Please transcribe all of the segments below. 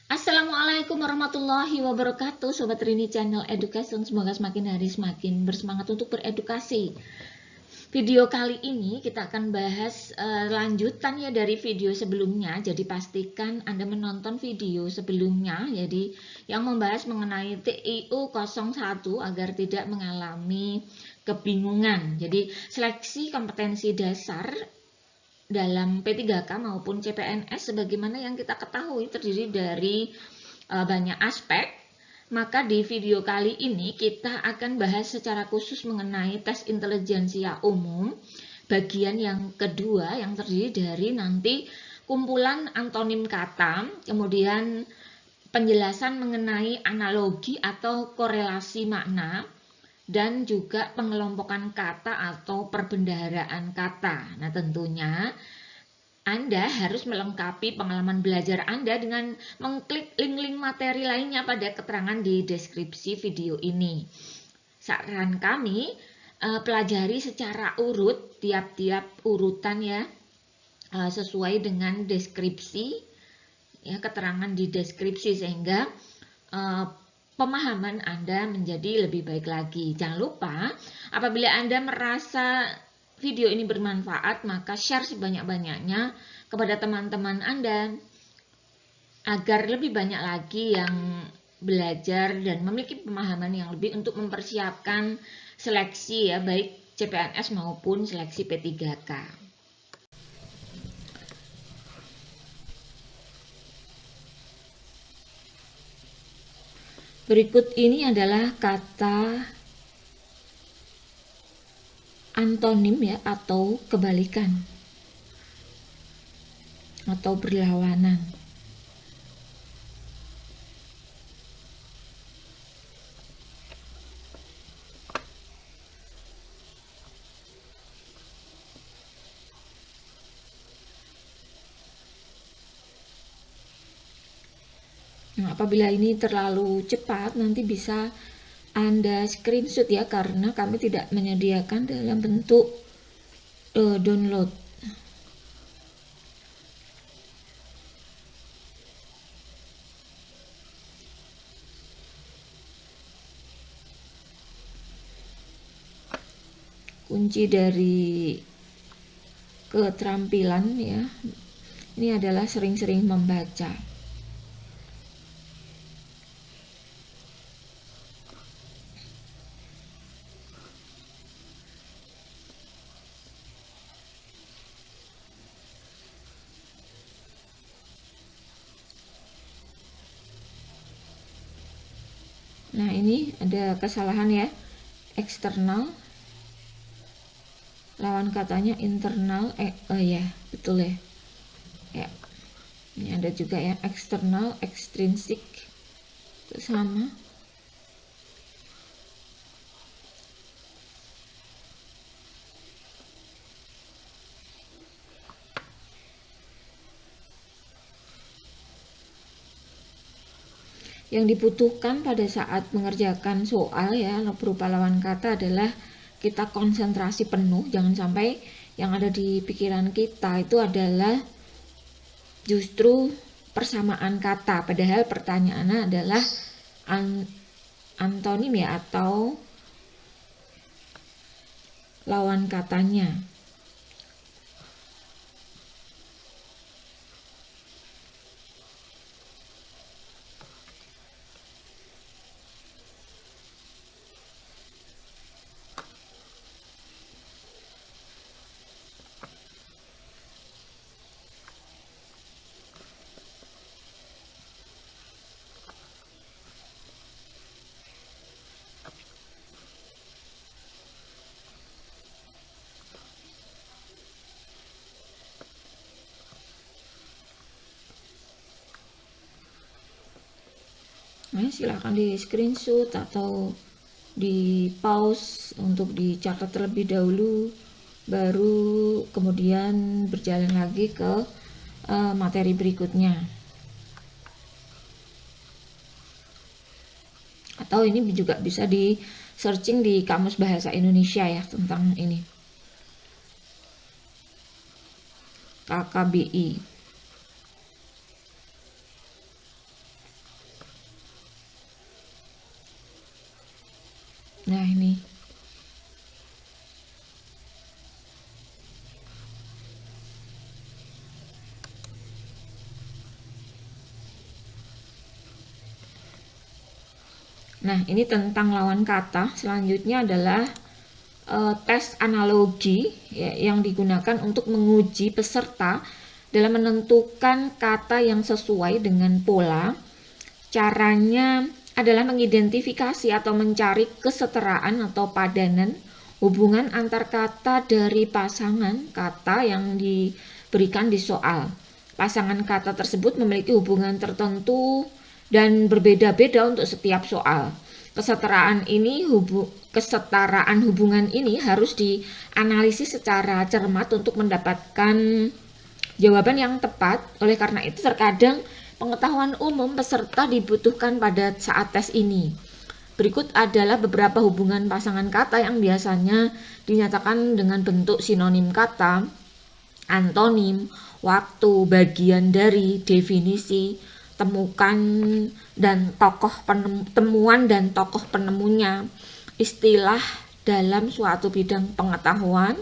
Assalamualaikum warahmatullahi wabarakatuh, Sobat Rini Channel Education. Semoga semakin hari semakin bersemangat untuk beredukasi. Video kali ini kita akan bahas lanjutan ya dari video sebelumnya. Jadi pastikan Anda menonton video sebelumnya, jadi yang membahas mengenai TIU 01 agar tidak mengalami kebingungan. Jadi seleksi kompetensi dasar dalam P3K maupun CPNS sebagaimana yang kita ketahui terdiri dari banyak aspek. Maka di video kali ini kita akan bahas secara khusus mengenai tes intelijensia umum bagian yang kedua yang terdiri dari nanti kumpulan antonim kata, kemudian penjelasan mengenai analogi atau korelasi makna, dan juga pengelompokan kata atau perbendaharaan kata. Nah, tentunya Anda harus melengkapi pengalaman belajar Anda dengan mengklik link-link materi lainnya pada keterangan di deskripsi video ini. Saran kami, pelajari secara urut tiap-tiap urutan ya, sesuai dengan deskripsi ya, keterangan di deskripsi sehingga pemahaman Anda menjadi lebih baik lagi. Jangan lupa, apabila Anda merasa video ini bermanfaat, maka share sebanyak-banyaknya kepada teman-teman Anda agar lebih banyak lagi yang belajar dan memiliki pemahaman yang lebih untuk mempersiapkan seleksi ya, baik CPNS maupun seleksi P3K. Berikut ini adalah kata antonim ya, atau kebalikan atau berlawanan. Nah, apabila ini terlalu cepat nanti bisa Anda screenshot ya, karena kami tidak menyediakan dalam bentuk download. Kunci dari keterampilan ya, ini adalah sering-sering membaca. Nah, ini ada kesalahan ya, eksternal, lawan katanya internal, ya betul ya. Ya, ini ada juga ya, eksternal, ekstrinsik, itu sama. Yang dibutuhkan pada saat mengerjakan soal ya berupa lawan kata adalah kita konsentrasi penuh, jangan sampai yang ada di pikiran kita itu adalah justru persamaan kata, padahal pertanyaannya adalah antonim ya, atau lawan katanya. Nah, silahkan di screenshot atau di pause untuk dicatat terlebih dahulu, baru kemudian berjalan lagi ke materi berikutnya. Atau ini juga bisa di searching di Kamus Bahasa Indonesia ya tentang ini, KKBI. Nah, ini. Nah, ini tentang lawan kata. Selanjutnya adalah tes analogi ya, yang digunakan untuk menguji peserta dalam menentukan kata yang sesuai dengan pola. Caranya adalah mengidentifikasi atau mencari kesetaraan atau padanan hubungan antar kata dari pasangan kata yang diberikan di soal. Pasangan kata tersebut memiliki hubungan tertentu dan berbeda-beda untuk setiap soal. Kesetaraan hubungan ini harus dianalisis secara cermat untuk mendapatkan jawaban yang tepat. Oleh karena itu, terkadang pengetahuan umum peserta dibutuhkan pada saat tes ini. Berikut adalah beberapa hubungan pasangan kata yang biasanya dinyatakan dengan bentuk sinonim kata, antonim, waktu, bagian dari, definisi, temuan dan tokoh penemunya, istilah dalam suatu bidang pengetahuan,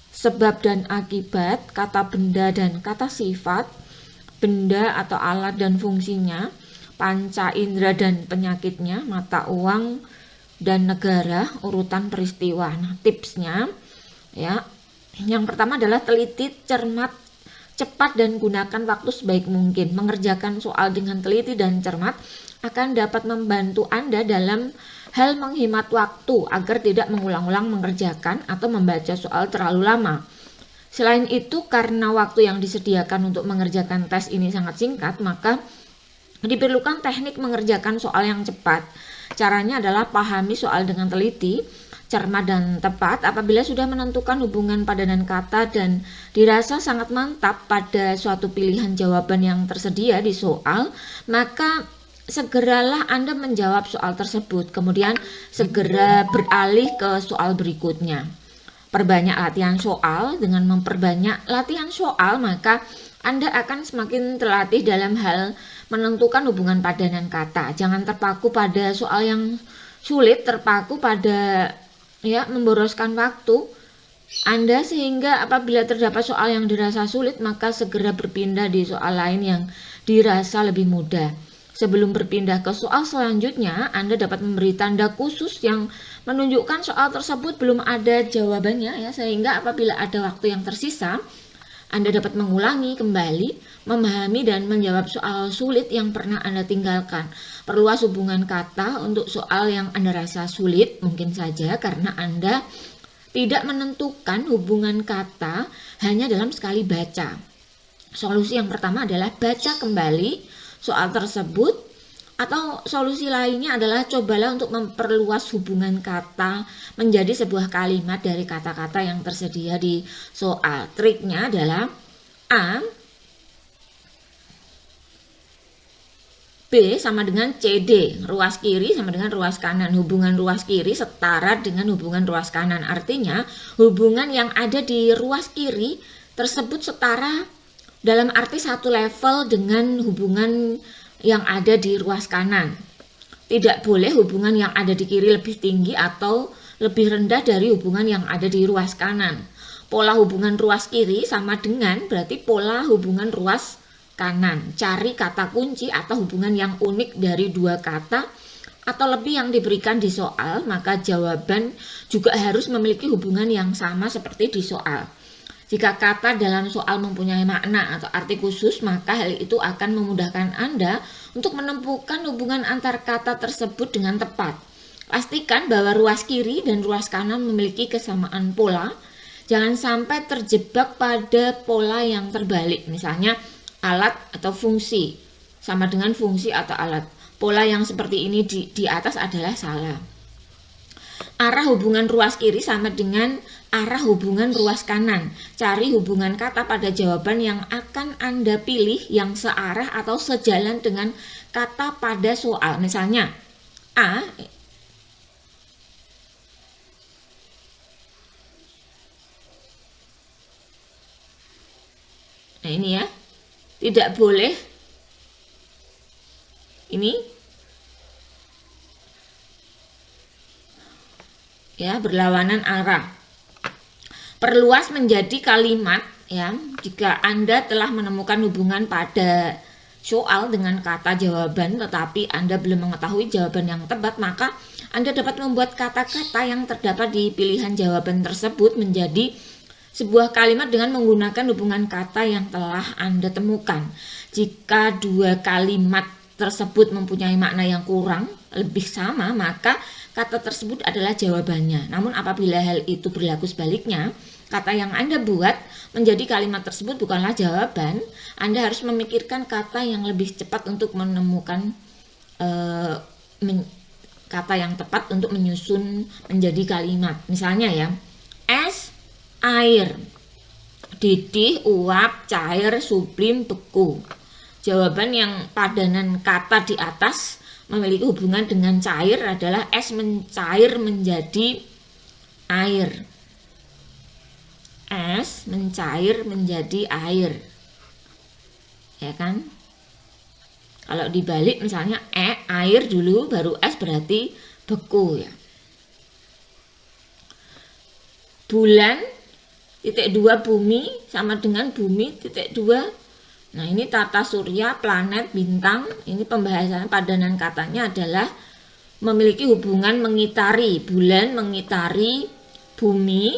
sebab dan akibat, kata benda dan kata sifat, benda atau alat dan fungsinya, panca indera dan penyakitnya, mata uang dan negara, urutan peristiwa. Nah, tipsnya ya, yang pertama adalah teliti, cermat, cepat dan gunakan waktu sebaik mungkin. Mengerjakan soal dengan teliti dan cermat akan dapat membantu Anda dalam hal menghemat waktu agar tidak mengulang-ulang mengerjakan atau membaca soal terlalu lama. Selain itu, karena waktu yang disediakan untuk mengerjakan tes ini sangat singkat, maka diperlukan teknik mengerjakan soal yang cepat. Caranya adalah pahami soal dengan teliti, cermat dan tepat. Apabila sudah menentukan hubungan padanan kata dan dirasa sangat mantap pada suatu pilihan jawaban yang tersedia di soal, maka segeralah Anda menjawab soal tersebut. Kemudian segera beralih ke soal berikutnya. Perbanyak latihan soal. Dengan memperbanyak latihan soal, maka Anda akan semakin terlatih dalam hal menentukan hubungan padanan kata. Jangan terpaku pada soal yang sulit, terpaku pada memboroskan waktu Anda, sehingga apabila terdapat soal yang dirasa sulit, maka segera berpindah di soal lain yang dirasa lebih mudah. Sebelum berpindah ke soal selanjutnya, Anda dapat memberi tanda khusus yang menunjukkan soal tersebut belum ada jawabannya ya, sehingga apabila ada waktu yang tersisa, Anda dapat mengulangi kembali, memahami dan menjawab soal sulit yang pernah Anda tinggalkan. Perluas hubungan kata untuk soal yang Anda rasa sulit mungkin saja karena Anda tidak menentukan hubungan kata hanya dalam sekali baca. Solusi yang pertama adalah baca kembali soal tersebut, atau solusi lainnya adalah cobalah untuk memperluas hubungan kata menjadi sebuah kalimat dari kata-kata yang tersedia di soal. Triknya adalah A, B sama dengan CD, ruas kiri sama dengan ruas kanan. Hubungan ruas kiri setara dengan hubungan ruas kanan. Artinya hubungan yang ada di ruas kiri tersebut setara dalam arti satu level dengan hubungan yang ada di ruas kanan. Tidak boleh hubungan yang ada di kiri lebih tinggi atau lebih rendah dari hubungan yang ada di ruas kanan. Pola hubungan ruas kiri sama dengan berarti pola hubungan ruas kanan. Cari kata kunci atau hubungan yang unik dari dua kata atau lebih yang diberikan di soal, maka jawaban juga harus memiliki hubungan yang sama seperti di soal. Jika kata dalam soal mempunyai makna atau arti khusus, maka hal itu akan memudahkan Anda untuk menemukan hubungan antar kata tersebut dengan tepat. Pastikan bahwa ruas kiri dan ruas kanan memiliki kesamaan pola. Jangan sampai terjebak pada pola yang terbalik, misalnya alat atau fungsi sama dengan fungsi atau alat. Pola yang seperti ini di atas adalah salah. Arah hubungan ruas kiri sama dengan arah hubungan ruas kanan. Cari hubungan kata pada jawaban yang akan Anda pilih yang searah atau sejalan dengan kata pada soal. Misalnya A, nah ini ya, tidak boleh ini ya, berlawanan arah. Perluas menjadi kalimat ya. Jika Anda telah menemukan hubungan pada soal dengan kata jawaban tetapi Anda belum mengetahui jawaban yang tepat, maka Anda dapat membuat kata-kata yang terdapat di pilihan jawaban tersebut menjadi sebuah kalimat dengan menggunakan hubungan kata yang telah Anda temukan. Jika dua kalimat tersebut mempunyai makna yang kurang lebih sama, maka kata tersebut adalah jawabannya. Namun apabila hal itu berlaku sebaliknya, kata yang Anda buat menjadi kalimat tersebut bukanlah jawaban, Anda harus memikirkan kata yang lebih cepat untuk menemukan kata yang tepat untuk menyusun menjadi kalimat. Misalnya ya, es, air, didih, uap, cair, sublim, beku. Jawaban yang padanan kata di atas memiliki hubungan dengan cair adalah es mencair menjadi air. Es mencair menjadi air. Ya kan? Kalau dibalik misalnya air dulu baru es berarti beku ya. Bulan titik 2 bumi sama dengan bumi titik 2. Nah, ini tata surya, planet, bintang. Ini pembahasan padanan katanya adalah memiliki hubungan mengitari. Bulan mengitari bumi,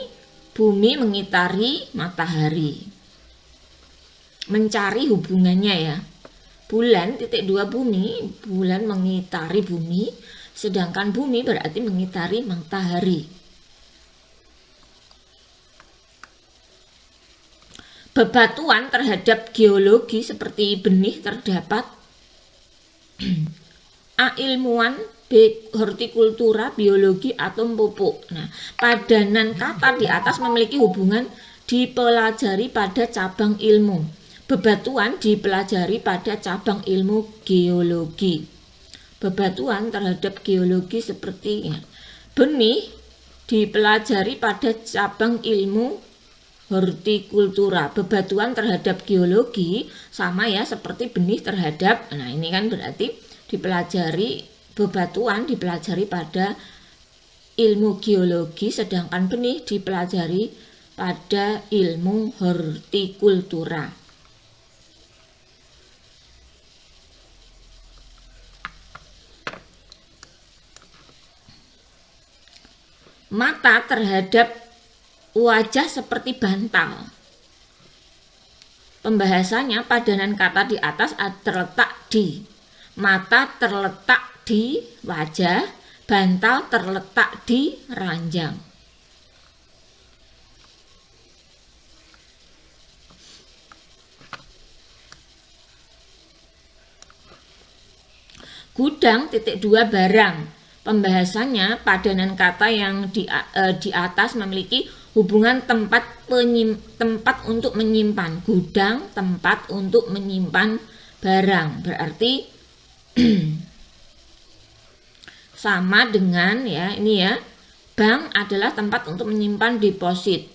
bumi mengitari matahari. Mencari hubungannya ya. Bulan titik 2 bumi, bulan mengitari bumi, sedangkan bumi berarti mengitari matahari. Bebatuan terhadap geologi seperti benih terdapat A. Ilmuwan, B. Hortikultura, biologi, atom pupuk. Nah, padanan kata di atas memiliki hubungan dipelajari pada cabang ilmu. Bebatuan dipelajari pada cabang ilmu geologi. Bebatuan terhadap geologi seperti ya. Benih dipelajari pada cabang ilmu hortikultura. Bebatuan terhadap geologi sama ya seperti benih terhadap. Nah, ini kan berarti dipelajari, bebatuan dipelajari pada ilmu geologi, sedangkan benih dipelajari pada ilmu hortikultura. Mata terhadap wajah seperti bantal. Pembahasannya padanan kata di atas terletak di. Mata terletak di wajah, bantal terletak di ranjang. Gudang titik 2 barang. Pembahasannya padanan kata yang di atas memiliki hubungan tempat untuk menyimpan. Gudang tempat untuk menyimpan barang. Berarti sama dengan ya, ini ya. Bank adalah tempat untuk menyimpan deposit.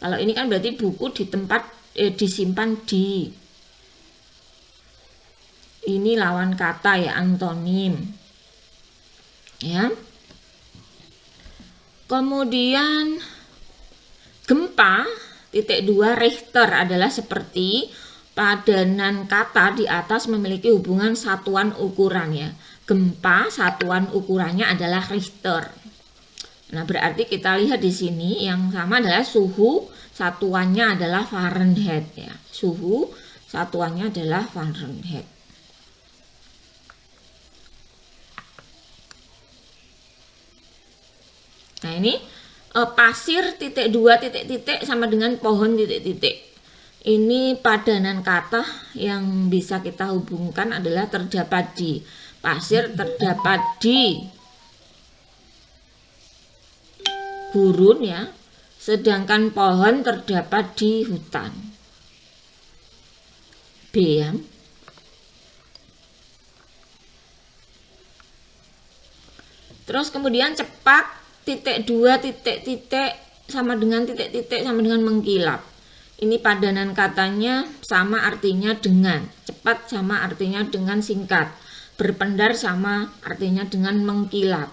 Kalau ini kan berarti buku di tempat disimpan di. Ini lawan kata ya, antonim. Ya. Kemudian gempa titik 2 Richter adalah seperti padanan kata di atas memiliki hubungan satuan ukuran ya. Gempa satuan ukurannya adalah Richter. Nah, berarti kita lihat di sini yang sama adalah suhu, satuannya adalah Fahrenheit ya. Suhu satuannya adalah Fahrenheit. Nah, ini pasir titik 2 titik sama dengan pohon titik. Ini padanan kata yang bisa kita hubungkan adalah terdapat di. Pasir terdapat di gurun ya, sedangkan pohon terdapat di hutan. B ya. Terus kemudian cepat titik 2 titik sama dengan titik sama dengan mengkilap. Ini padanan katanya sama artinya dengan, cepat sama artinya dengan singkat, berpendar sama artinya dengan mengkilap.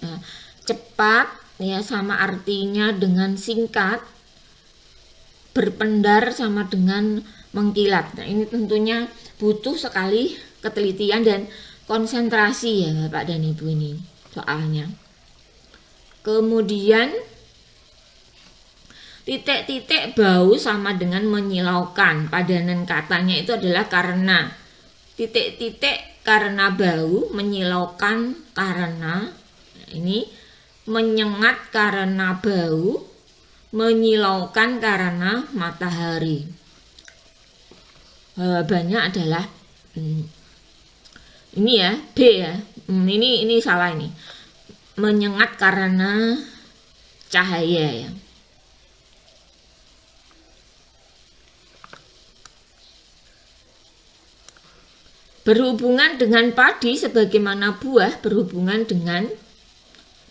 Nah, cepat ya sama artinya dengan singkat, berpendar sama dengan mengkilat. Nah, ini tentunya butuh sekali ketelitian dan konsentrasi ya Bapak dan Ibu ini soalnya. Kemudian titik-titik bau sama dengan menyilaukan. Padanan katanya itu adalah karena. Titik-titik karena bau, menyilaukan karena, ini menyengat karena bau, menyilaukan karena matahari. Jawabannya adalah ini ya, B ya. Ini salah ini. Menyengat karena cahaya ya. Berhubungan dengan padi sebagaimana buah berhubungan dengan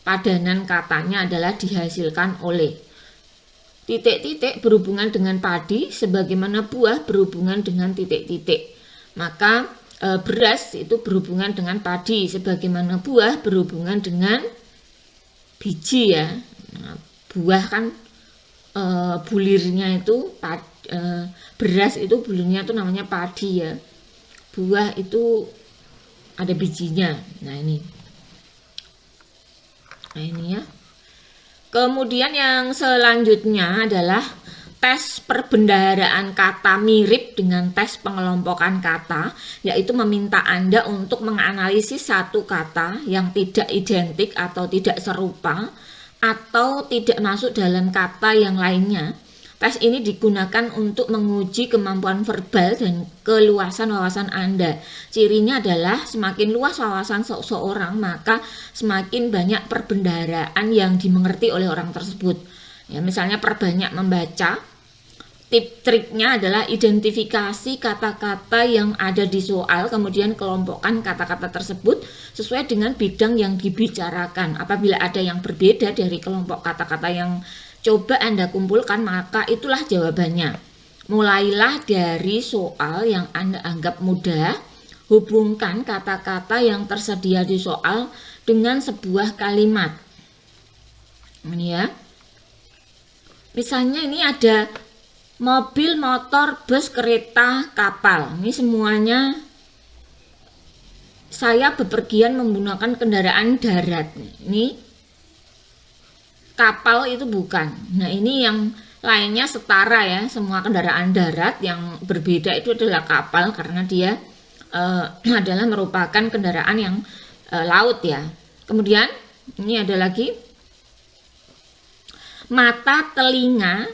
padanan katanya adalah dihasilkan oleh. Titik-titik berhubungan dengan padi sebagaimana buah berhubungan dengan titik-titik. Maka beras itu berhubungan dengan padi sebagaimana buah berhubungan dengan biji ya. Nah, buah kan bulirnya itu beras itu bulirnya itu namanya padi ya. Buah itu ada bijinya. Nah ini ya. Kemudian yang selanjutnya adalah tes perbendaharaan kata mirip dengan tes pengelompokan kata, yaitu meminta Anda untuk menganalisis satu kata yang tidak identik atau tidak serupa atau tidak masuk dalam kata yang lainnya. Tes ini digunakan untuk menguji kemampuan verbal dan keluasan wawasan Anda. Cirinya adalah semakin luas wawasan seseorang, maka semakin banyak perbendaharaan yang dimengerti oleh orang tersebut. Ya, misalnya perbanyak membaca. Triknya adalah identifikasi kata-kata yang ada di soal, kemudian kelompokkan kata-kata tersebut sesuai dengan bidang yang dibicarakan. Apabila ada yang berbeda dari kelompok kata-kata yang coba Anda kumpulkan, maka itulah jawabannya. Mulailah dari soal yang Anda anggap mudah, hubungkan kata-kata yang tersedia di soal dengan sebuah kalimat. Ini ya. Misalnya ini ada mobil, motor, bus, kereta, kapal. Ini semuanya saya bepergian menggunakan kendaraan darat. Ini kapal itu bukan. Nah ini yang lainnya setara ya, semua kendaraan darat. Yang berbeda itu adalah kapal karena dia adalah merupakan kendaraan yang laut ya. Kemudian ini ada lagi mata, telinga,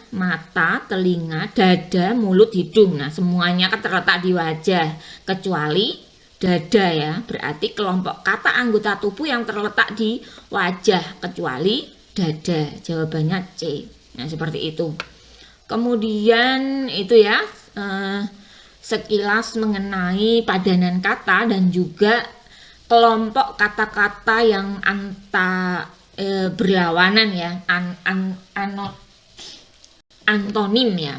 dada, mulut, hidung. Nah semuanya kan terletak di wajah kecuali dada ya. Berarti kelompok kata anggota tubuh yang terletak di wajah kecuali dada. Jawabannya C. Nah seperti itu. Kemudian itu ya sekilas mengenai padanan kata dan juga kelompok kata-kata yang berlawanan ya, antonim ya.